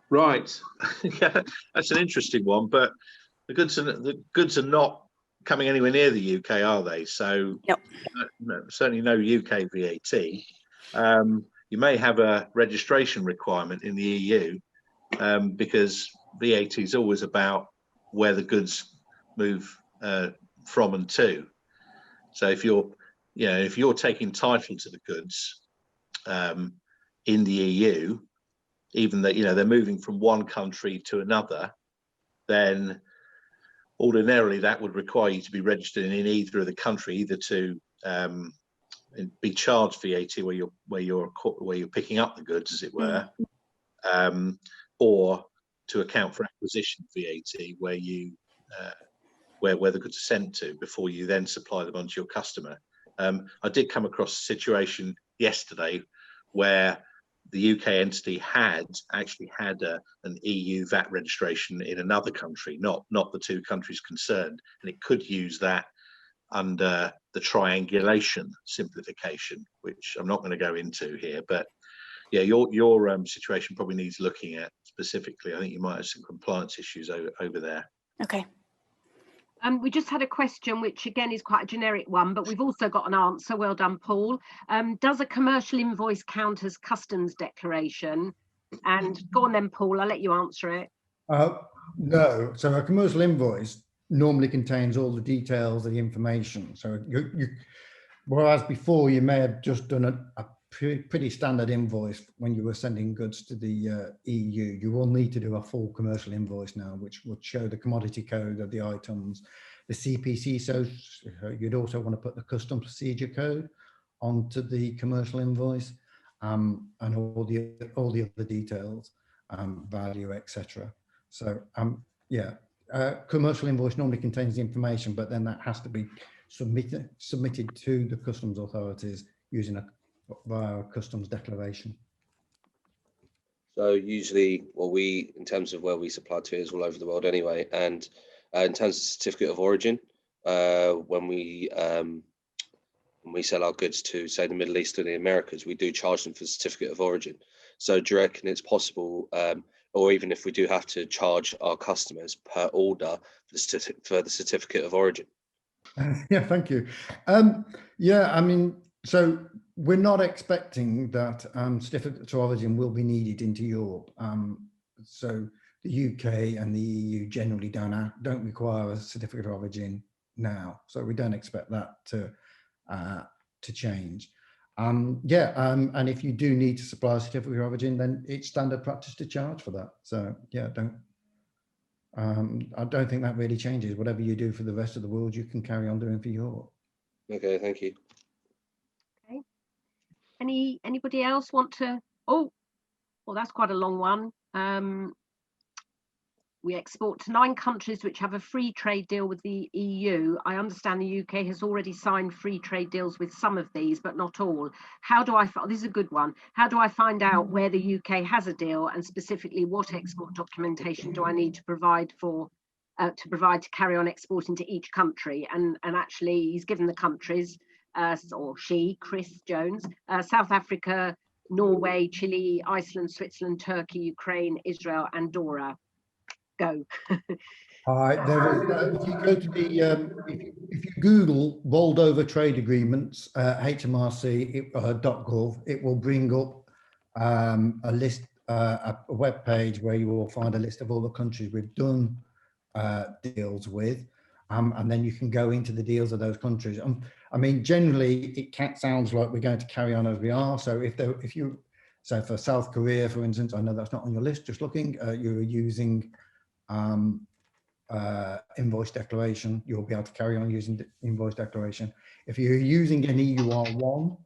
Right. Yeah, that's an interesting one, but the goods are not coming anywhere near the UK, are they? So no, certainly no UK VAT. You may have a registration requirement in the EU because VAT is always about where the goods move from and to. So if you're taking title to the goods in the EU, even that they're moving from one country to another, then ordinarily that would require you to be registered in either of the country, either to be charged VAT where you're picking up the goods, as it were, or to account for acquisition VAT where you where the goods are sent to before you then supply them onto your customer. I did come across a situation yesterday where the UK entity actually had an EU VAT registration in another country, not the two countries concerned, and it could use that under the triangulation simplification, which I'm not going to go into here. But yeah, your situation probably needs looking at specifically. I think you might have some compliance issues over there. Okay. We just had a question, which again is quite a generic one, but we've also got an answer. Well done, Paul. Does a commercial invoice count as customs declaration? And go on then, Paul, I'll let you answer it. No. So a commercial invoice normally contains all the details of the information. So whereas before you may have just done a pretty standard invoice when you were sending goods to the EU, you will need to do a full commercial invoice now, which would show the commodity code of the items, the CPC. So you'd also want to put the custom procedure code onto the commercial invoice, and all the other details, value, etc. So commercial invoice normally contains the information, but then that has to be submitted to the customs authorities using via a customs declaration. So usually, in terms of where we supply to is all over the world anyway, and in terms of certificate of origin, when we sell our goods to, say, the Middle East or the Americas, we do charge them for certificate of origin. So do you reckon it's possible, or even if we do have to charge our customers per order for the certificate of origin? Yeah, thank you. Yeah, I mean, so we're not expecting that certificates of origin will be needed into Europe. So the UK and the EU generally don't require a certificate of origin now. So we don't expect that to change. And if you do need to supply a certificate of origin, then it's standard practice to charge for that. So yeah, I don't think that really changes. Whatever you do for the rest of the world, you can carry on doing for Europe. Okay, thank you. Okay. Anybody else want to? Oh, well, that's quite a long one. We export to 9 countries which have a free trade deal with the EU. I understand the UK has already signed free trade deals with some of these, but not all. How do I, this is a good one. How do I find out where the UK has a deal, and specifically what export documentation do I need to provide to carry on exporting to each country? And actually he's given the countries, or she, Chris Jones, South Africa, Norway, Chile, Iceland, Switzerland, Turkey, Ukraine, Israel, Andorra. Go. All right. If you go to the if you Google Moldova trade agreements, HMRC.gov, it will bring up a list, a web page where you will find a list of all the countries we've done deals with, and then you can go into the deals of those countries. I mean, generally, it sounds like we're going to carry on as we are. So so for South Korea, for instance, I know that's not on your list. Just looking, you're using invoice declaration, you'll be able to carry on using the invoice declaration. If you're using an EUR1,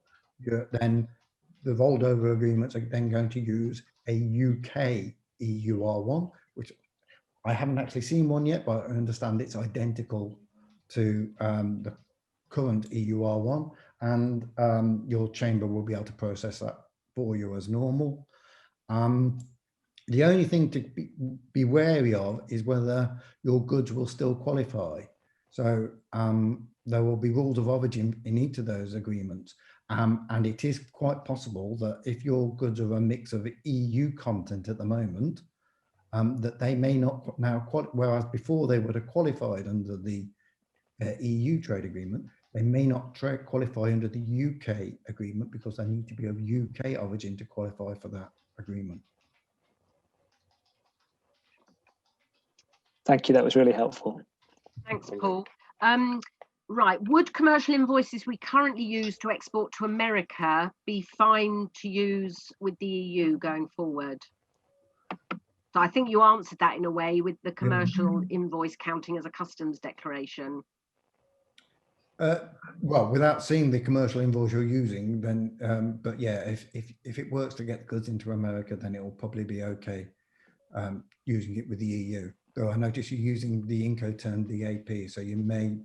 then the Moldova agreements are then going to use a UK EUR1, which I haven't actually seen one yet, but I understand it's identical to the current EUR1, and your chamber will be able to process that for you as normal. The only thing to be wary of is whether your goods will still qualify. So there will be rules of origin in each of those agreements. And it is quite possible that if your goods are a mix of EU content at the moment, that they may not now, whereas before they would have qualified under the EU trade agreement, they may not qualify under the UK agreement because they need to be of UK origin to qualify for that agreement. Thank you, that was really helpful. Thanks, Paul. Right, would commercial invoices we currently use to export to America be fine to use with the EU going forward? So I think you answered that in a way with the commercial invoice counting as a customs declaration. Well, without seeing the commercial invoice you're using, then, but yeah, if it works to get goods into America, then it will probably be okay using it with the EU. Though I notice you're using the Incoterm DAP, so you may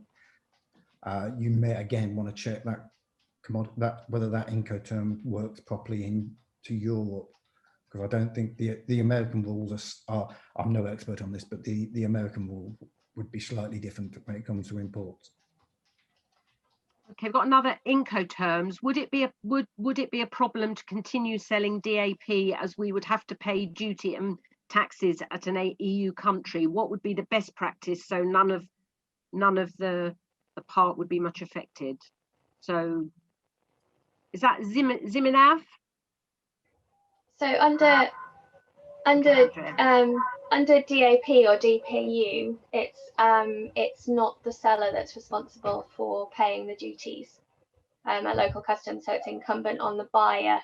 again want to check that whether that Incoterm works properly into Europe, because I don't think the American rules are I'm no expert on this, but the American rule would be slightly different when it comes to imports. Okay, I've got another Incoterms. Would it be a problem to continue selling DAP as we would have to pay duty and taxes at an EU country? What would be the best practice so none of the part would be much affected? So is that Ziminav? So under DAP or DPU, it's not the seller that's responsible for paying the duties at local customs, so it's incumbent on the buyer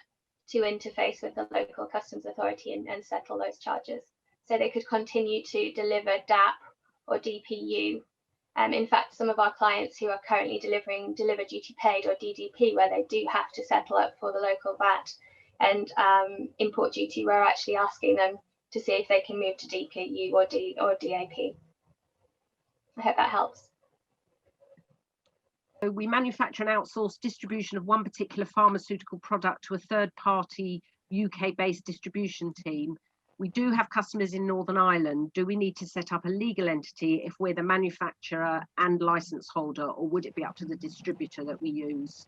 to interface with the local customs authority and settle those charges. So they could continue to deliver DAP or DPU. In fact, some of our clients who are currently delivering deliver duty paid or DDP, where they do have to settle up for the local VAT and import duty, we're actually asking them to see if they can move to DPU or DAP. I hope that helps. So we manufacture and outsource distribution of one particular pharmaceutical product to a third-party UK-based distribution team. We do have customers in Northern Ireland. Do we need to set up a legal entity if we're the manufacturer and license holder, or would it be up to the distributor that we use?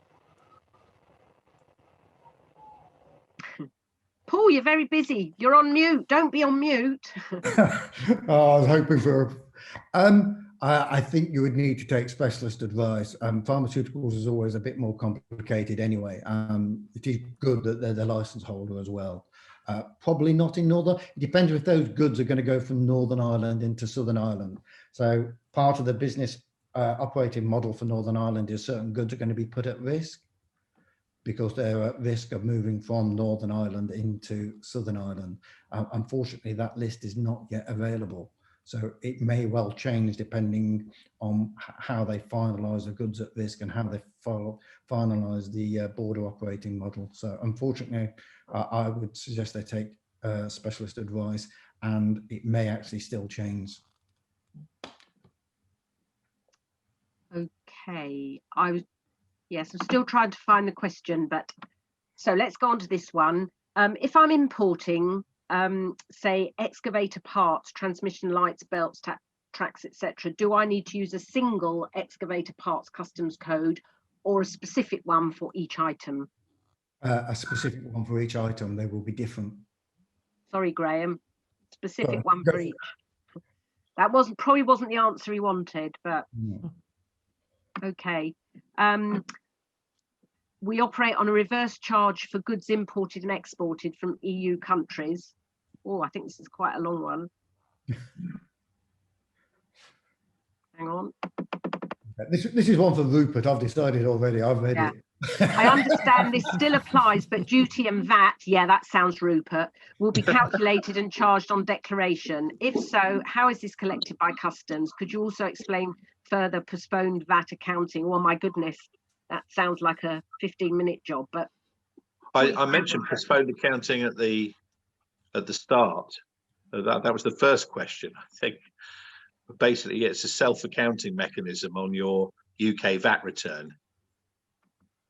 Paul, you're very busy. You're on mute. Don't be on mute. Oh, I was hoping for. I think you would need to take specialist advice. Pharmaceuticals is always a bit more complicated anyway. It is good that they're the license holder as well. Probably not in Northern. It depends if those goods are going to go from Northern Ireland into Southern Ireland. So part of the business operating model for Northern Ireland is certain goods are going to be put at risk because they're at risk of moving from Northern Ireland into Southern Ireland. Unfortunately, that list is not yet available. So it may well change depending on how they finalise the goods at risk and how they finalise the border operating model. So unfortunately, I would suggest they take specialist advice, and it may actually still change. Okay, yes, I'm still trying to find the question, but so let's go on to this one. If I'm importing, say, excavator parts, transmission lights, belts, tracks, etc., do I need to use a single excavator parts customs code or a specific one for each item? A specific one for each item. They will be different. Sorry, Graham. Specific one for each. That probably wasn't the answer he wanted, but okay. We operate on a reverse charge for goods imported and exported from EU countries. Oh, I think this is quite a long one. Hang on. This is one for Rupert. I've decided already. I've read it. I understand this still applies, but duty and VAT, yeah, that sounds Rupert, will be calculated and charged on declaration. If so, how is this collected by customs? Could you also explain further postponed VAT accounting? Oh my goodness, that sounds like a 15-minute job. But I mentioned postponed accounting at the start. That was the first question, I think. Basically, it's a self-accounting mechanism on your UK VAT return.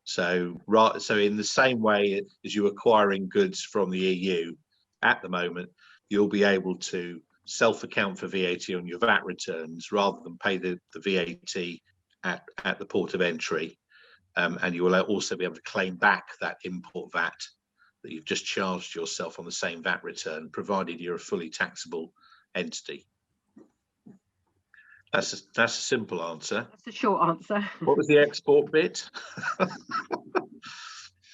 So in the same way as you acquiring goods from the EU at the moment, you'll be able to self-account for VAT on your VAT returns rather than pay the VAT at the port of entry. And you will also be able to claim back that import VAT that you've just charged yourself on the same VAT return, provided you're a fully taxable entity. That's a simple answer. That's a short answer. What was the export bit?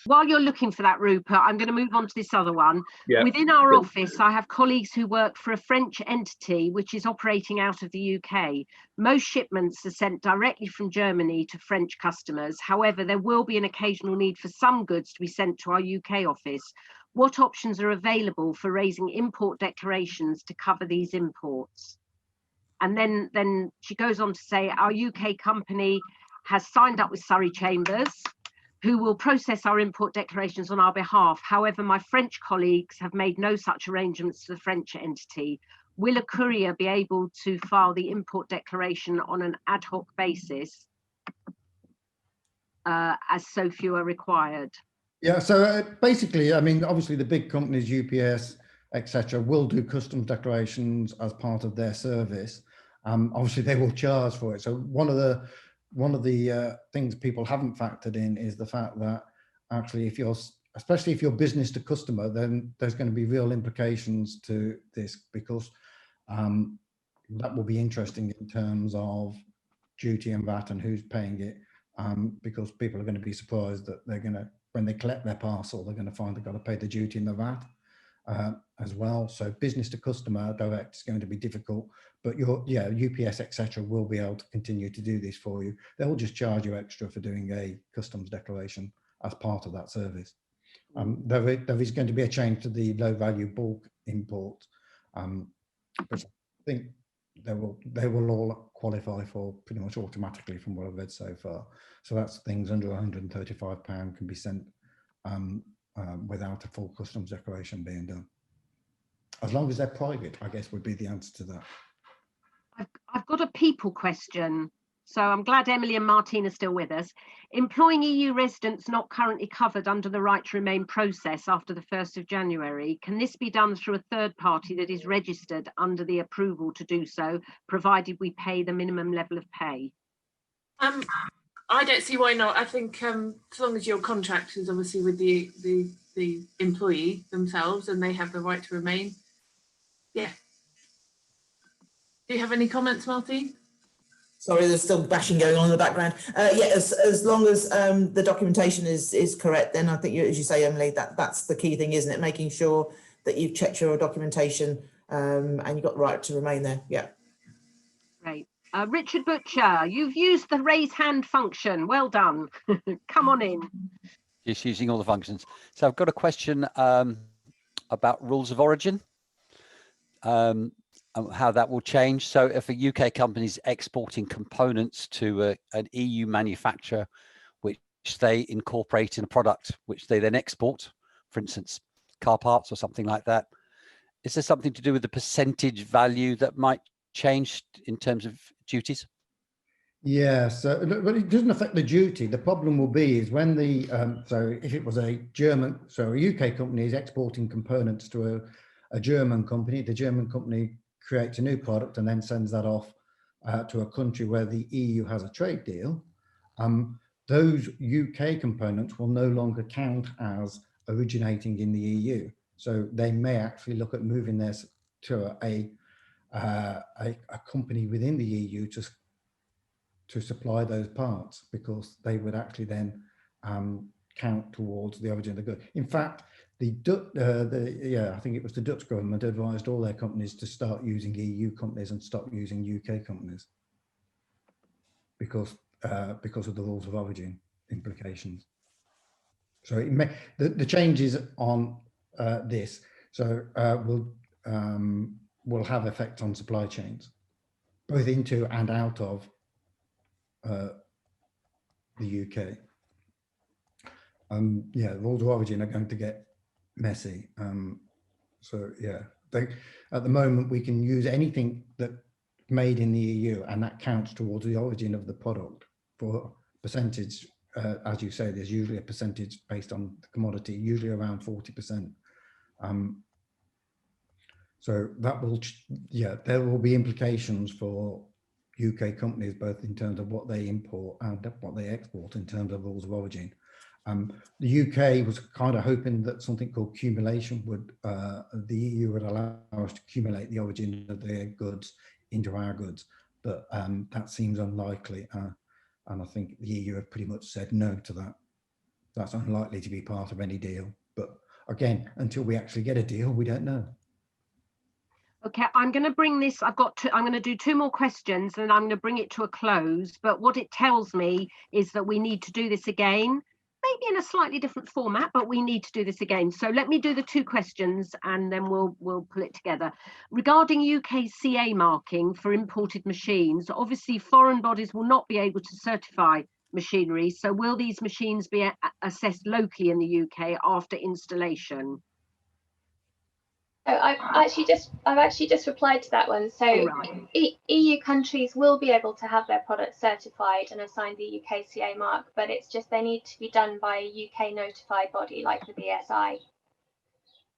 While you're looking for that, Rupert, I'm going to move on to this other one. Yeah. Within our office, I have colleagues who work for a French entity which is operating out of the UK. Most shipments are sent directly from Germany to French customers. However, there will be an occasional need for some goods to be sent to our UK office. What options are available for raising import declarations to cover these imports? And then she goes on to say, our UK company has signed up with Surrey Chambers, who will process our import declarations on our behalf. However, my French colleagues have made no such arrangements to the French entity. Will a courier be able to file the import declaration on an ad hoc basis as so few are required? Yeah, so basically, I mean, obviously the big companies, UPS, etc., will do customs declarations as part of their service. Obviously, they will charge for it. So one of the things people haven't factored in is the fact that actually, especially if you're business to customer, then there's going to be real implications to this, because that will be interesting in terms of duty and VAT and who's paying it, because people are going to be surprised that they're going to, when they collect their parcel, they're going to find they've got to pay the duty and the VAT as well. So business to customer direct is going to be difficult, but UPS, etc., will be able to continue to do this for you. They'll just charge you extra for doing a customs declaration as part of that service. There is going to be a change to the low value bulk import, but I think they will all qualify for pretty much automatically from what I've read so far. So that's things under £135 can be sent without a full customs declaration being done. As long as they're private, I guess would be the answer to that. I've got a people question. So I'm glad Emily and Martine are still with us. Employing EU residents not currently covered under the right to remain process after the 1st of January, can this be done through a third party that is registered under the approval to do so, provided we pay the minimum level of pay? I don't see why not. I think as long as your contract is obviously with the employee themselves and they have the right to remain. Yeah. Do you have any comments, Martine? Sorry, there's still bashing going on in the background. Yeah, as long as the documentation is correct, then I think, as you say, Emily, that's the key thing, isn't it? Making sure that you've checked your documentation and you've got the right to remain there. Yeah. Great. Richard Butcher, you've used the raise hand function. Well done. Come on in. Just using all the functions. So I've got a question about rules of origin. How that will change. So if a UK company is exporting components to an EU manufacturer, which they incorporate in a product, which they then export, for instance, car parts or something like that, is there something to do with the percentage value that might change in terms of duties? Yeah, so but it doesn't affect the duty. The problem will be is when the so if it was a German, so a UK company is exporting components to a German company, the German company creates a new product and then sends that off to a country where the EU has a trade deal, those UK components will no longer count as originating in the EU. So they may actually look at moving this to a company within the EU to supply those parts, because they would actually then count towards the origin of the good. In fact, I think it was the Dutch government advised all their companies to start using EU companies and stop using UK companies because of the rules of origin implications. So it may, the changes on this will have effect on supply chains, both into and out of the UK. Yeah, rules of origin are going to get messy. So yeah, at the moment we can use anything that made in the EU and that counts towards the origin of the product for percentage as you say, there's usually a percentage based on the commodity, usually around 40%. So that will, yeah, there will be implications for UK companies, both in terms of what they import and what they export in terms of rules of origin. The UK was kind of hoping that something called cumulation would, the EU would allow us to accumulate the origin of their goods into our goods, but that seems unlikely. And I think the EU have pretty much said no to that. That's unlikely to be part of any deal. But again, until we actually get a deal, we don't know. Okay, I'm going to bring this, I'm going to do 2 more questions and I'm going to bring it to a close. But what it tells me is that we need to do this again, maybe in a slightly different format, but we need to do this again. So let me do the 2 questions and then we'll pull it together. Regarding UK CA marking for imported machines, obviously foreign bodies will not be able to certify machinery. So will these machines be assessed locally in the UK after installation? So I've actually just replied to that one. So EU countries will be able to have their products certified and assigned the UKCA mark, but it's just they need to be done by a UK notified body like the BSI.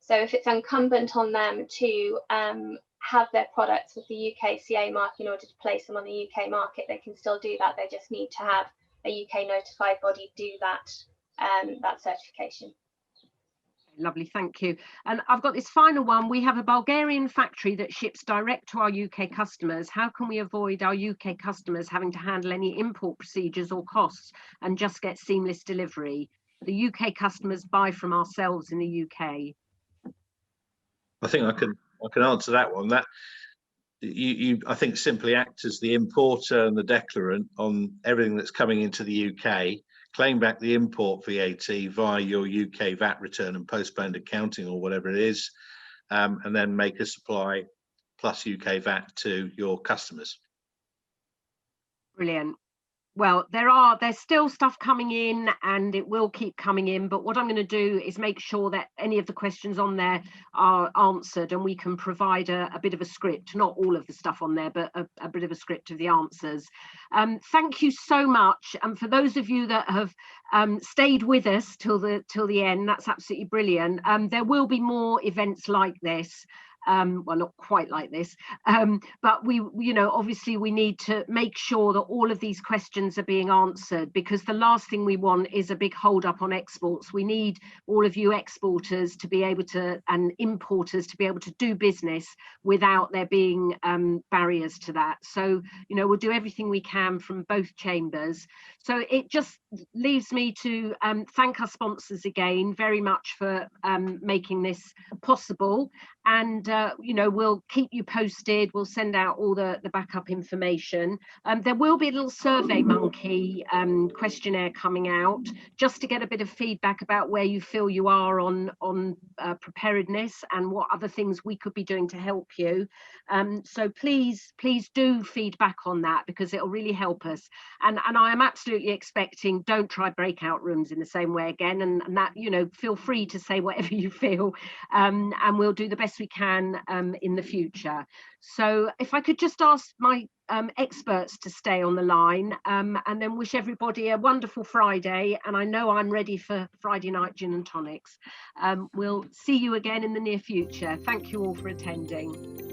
So if it's incumbent on them to have their products with the UKCA mark in order to place them on the UK market, they can still do that. They just need to have a UK notified body do that that certification. Lovely, thank you. And I've got this final one. We have a Bulgarian factory that ships direct to our UK customers. How can we avoid our UK customers having to handle any import procedures or costs and just get seamless delivery? The UK customers buy from ourselves in the UK. I think I can answer that one. That you I think simply act as the importer and the declarant on everything that's coming into the UK. Claim back the import VAT via your UK VAT return and postponed accounting or whatever it is, and then make a supply plus UK VAT to your customers. Brilliant. Well, there's still stuff coming in and it will keep coming in, but what I'm going to do is make sure that any of the questions on there are answered and we can provide a bit of a script, not all of the stuff on there, but a bit of a script of the answers. Thank you so much. And for those of you that have stayed with us till the end, that's absolutely brilliant. There will be more events like this. Well, not quite like this, but we, you know, obviously we need to make sure that all of these questions are being answered, because the last thing we want is a big hold up on exports. We need all of you exporters to be able to, and importers to be able to do business without there being barriers to that. So, you know, we'll do everything we can from both chambers. So it just leaves me to thank our sponsors again very much for making this possible. And you know, we'll keep you posted. We'll send out all the backup information. There will be a little Survey Monkey questionnaire coming out just to get a bit of feedback about where you feel you are on preparedness and what other things we could be doing to help you. So please do feedback on that, because it'll really help us. And I am absolutely expecting, don't try breakout rooms in the same way again, and that, you know, feel free to say whatever you feel, and we'll do the best we can in the future. So if I could just ask my experts to stay on the line, and then wish everybody a wonderful Friday. And I know I'm ready for Friday night gin and tonics. We'll see you again in the near future. Thank you all for attending.